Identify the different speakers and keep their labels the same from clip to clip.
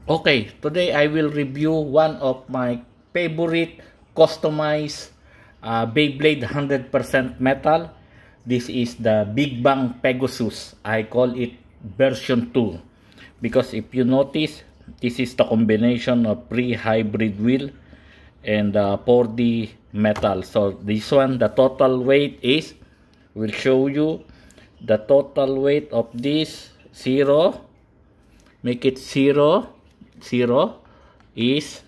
Speaker 1: Okay, today I will review one of my favorite customized Beyblade 100% metal. This is the Big Bang Pegasus. I call it version 2 because if you notice, this is the combination of pre-hybrid wheel and 4D metal. So this one, the total weight is, will show you the total weight of this 0. Make it 0 is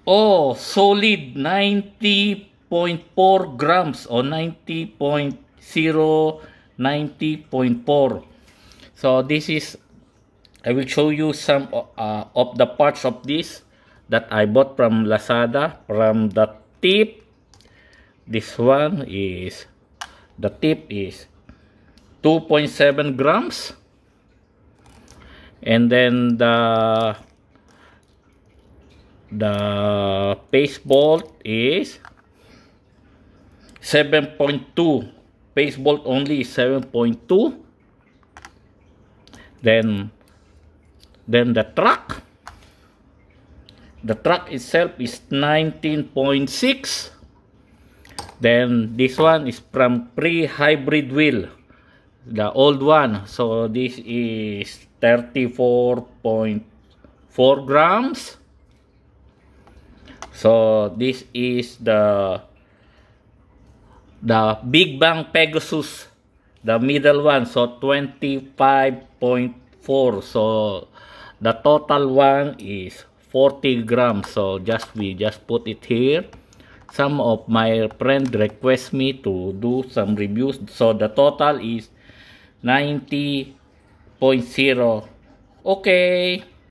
Speaker 1: solid 90.4 grams or 90.4. So this is, I will show you some of the parts of this that I bought from Lazada. From the tip, this one is, the tip is 2.7 grams. And then the paste bolt is 7.2. Paste bolt only is 7.2. Then the track itself is 19.6. Then this one is from pre-hybrid wheel, the old one. So this is 34.4 grams. So this is the Big Bang Pegasus, the middle one, so 25.4. so the total one is 40 grams. So we just put it here. Some of my friends request me to do some reviews, so the total is 90.0. Okay.